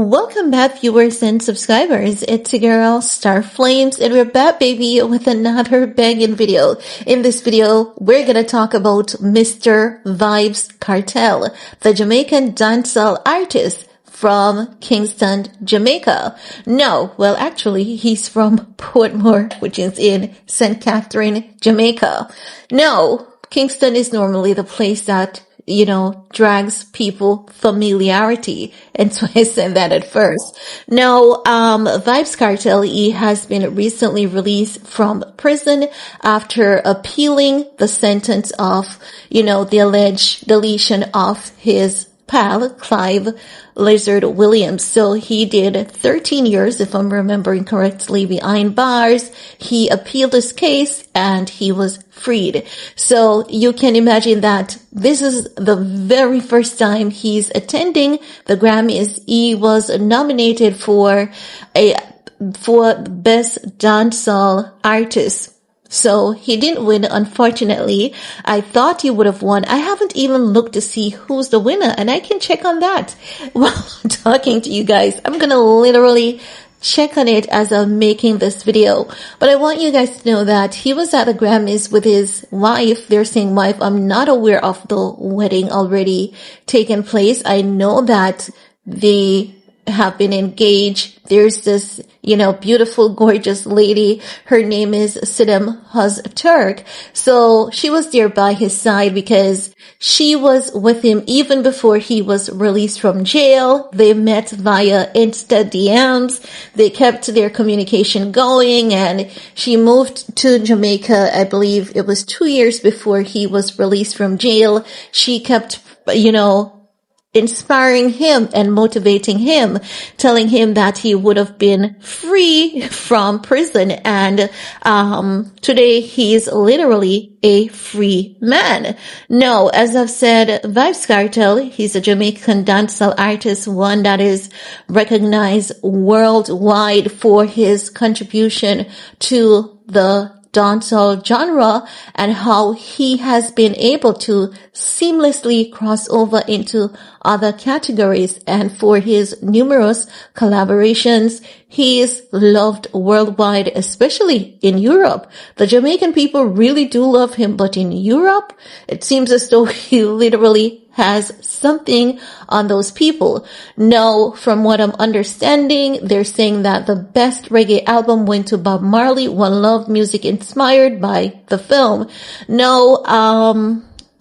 Welcome back, viewers and subscribers. It's your girl, Star Flames, and we're back, baby, with another banging video. In this video, we're gonna talk about Mr. Vybz Kartel, the Jamaican dancehall artist from Kingston, Jamaica. No, well, actually, he's from Portmore, which is in St. Catherine, Jamaica. No, Kingston is normally the place that drags people familiarity. And so I said that at first. No, Vybz Kartel, he has been recently released from prison after appealing the sentence of, the alleged deletion of his pal, Clive Lizard Williams. So he did 13 years, if I'm remembering correctly, behind bars. He appealed his case and he was freed. So you can imagine that this is the very first time he's attending the Grammys. He was nominated for Best Dancehall Artist. So he didn't win, unfortunately. I thought he would have won. I haven't even looked to see who's the winner, and I can check on that while I'm talking to you guys. I'm gonna literally check on it as I'm making this video. But I want you guys to know that he was at the Grammys with his wife. They're saying wife. I'm not aware of the wedding already taking place. I know that they have been engaged. There's this, beautiful, gorgeous lady. Her name is Sidem Ozturk. So she was there by his side because she was with him even before he was released from jail. They met via Insta DMs. They kept their communication going, and she moved to Jamaica. I believe it was 2 years before he was released from jail. She kept, inspiring him and motivating him, telling him that he would have been free from prison. And today he's literally a free man. No, as I've said, Vybz Kartel, he's a Jamaican dancehall artist, one that is recognized worldwide for his contribution to the dancehall genre and how he has been able to seamlessly cross over into other categories. And for his numerous collaborations, he is loved worldwide, especially in Europe. The Jamaican people really do love him, but in Europe, it seems as though he literally has something on those people. Now, from what I'm understanding, they're saying that the best reggae album went to Bob Marley, One Love, music inspired by the film. No,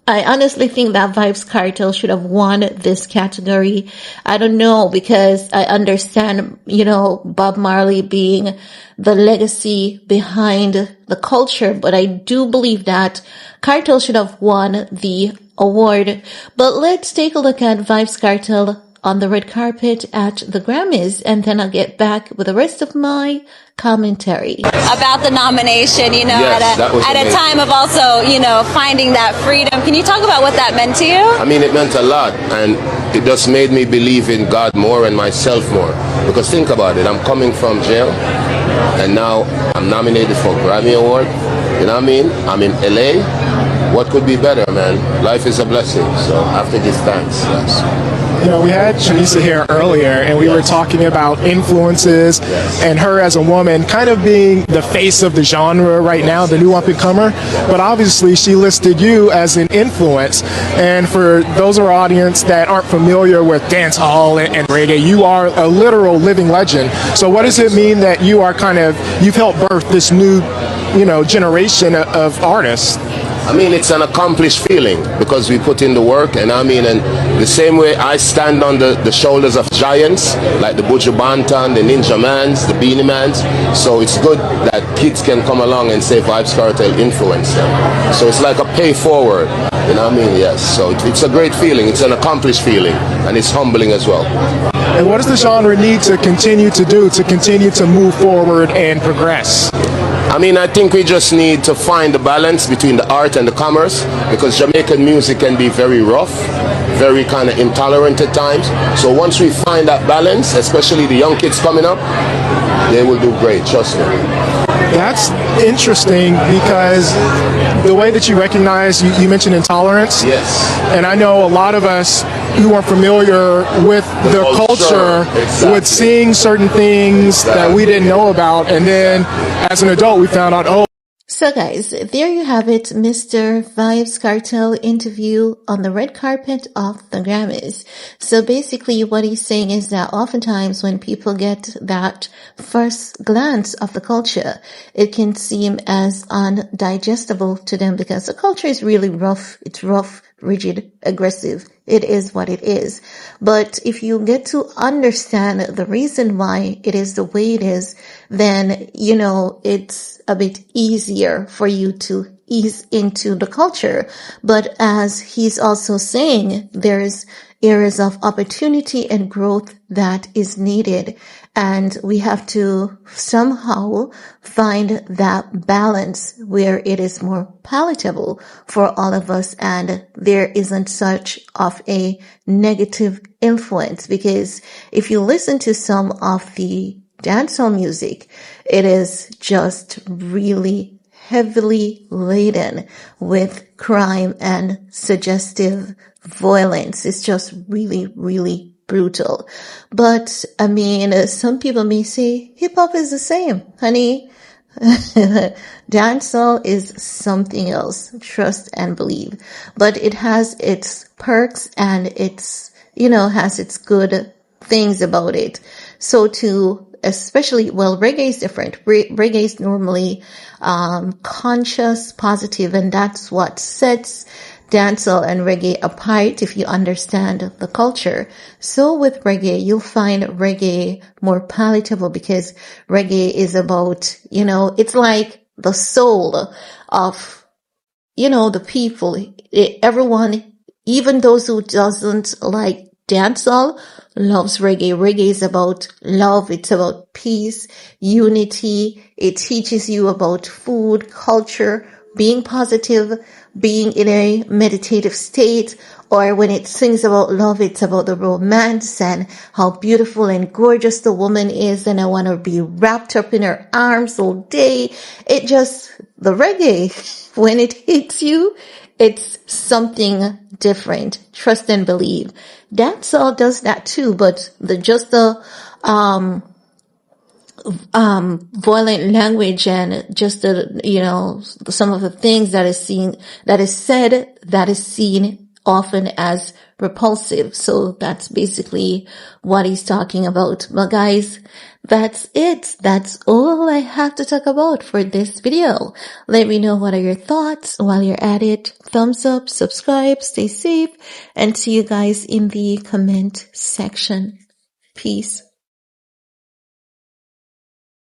I honestly think that Vybz Kartel should have won this category. I don't know, because I understand, Bob Marley being the legacy behind the culture, but I do believe that Kartel should have won the award. But let's take a look at Vybz Kartel on the red carpet at the Grammys, and then I'll get back with the rest of my commentary. About the nomination, yes, at a time of also, finding that freedom. Can you talk about what that meant to you? I mean, it meant a lot, and it just made me believe in God more and myself more. Because think about it, I'm coming from jail, and now I'm nominated for Grammy Award. You know what I mean? I'm in LA. What could be better, man? Life is a blessing, so I have to give thanks. Yes. We had Shanisa here earlier, and we were talking about influences and her as a woman kind of being the face of the genre right now, the new up-and-comer. But obviously, she listed you as an influence. And for those of our audience that aren't familiar with dancehall and reggae, you are a literal living legend. So what does it mean that you are you've helped birth this new, generation of artists? I mean, it's an accomplished feeling because we put in the work, and the same way I stand on the shoulders of giants like the Buju Banton, the Ninja Mans, the Beanie Mans. So it's good that kids can come along and say Vybz Kartel influenced them. So it's like a pay forward, you know what I mean? Yes. So it's a great feeling. It's an accomplished feeling, and it's humbling as well. And what does the genre need to continue to do to continue to move forward and progress? I mean, I think we just need to find the balance between the art and the commerce, because Jamaican music can be very rough, very kind of intolerant at times. So once we find that balance, especially the young kids coming up, they will do great, trust me. That's interesting because the way that you recognize, you mentioned intolerance. Yes. And I know a lot of us who are familiar with the culture would sing certain things that we didn't know about, and then as an adult we found out, oh. So guys, there you have it, Mr. Vybz Kartel interview on the red carpet of the Grammys. So basically what he's saying is that oftentimes when people get that first glance of the culture, it can seem as undigestible to them because the culture is really rough. It's rough, rigid, aggressive. It is what it is. But if you get to understand the reason why it is the way it is, then, you know, it's a bit easier for you to ease into the culture. But as he's also saying, there's areas of opportunity and growth that is needed. And we have to somehow find that balance where it is more palatable for all of us and there isn't such of a negative influence. Because if you listen to some of the dancehall music, it is just really heavily laden with crime and suggestive violence. It's just really, really brutal. But I mean, some people may say hip hop is the same, honey. Dancehall is something else. Trust and believe. But it has its perks and it's, you know, has its good things about it. So especially, well, reggae is different. Reggae is normally, conscious, positive, and that's what sets dancehall and reggae apart if you understand the culture. So with reggae, you'll find reggae more palatable because reggae is about, you know, it's like the soul of, you know, the people. Everyone, even those who doesn't like dancehall, loves reggae. Reggae is about love. It's about peace, unity. It teaches you about food, culture, being positive, being in a meditative state. Or when it sings about love, it's about the romance and how beautiful and gorgeous the woman is. And I want to be wrapped up in her arms all day. The reggae, when it hits you, it's something different. Trust and believe. Dancehall does that too, but the violent language and just the, you know, some of the things that is said, that is seen often as repulsive. So that's basically what he's talking about. But guys, that's it. That's all I have to talk about for this video. Let me know what are your thoughts while you're at it. Thumbs up, subscribe, stay safe, and see you guys in the comment section. Peace.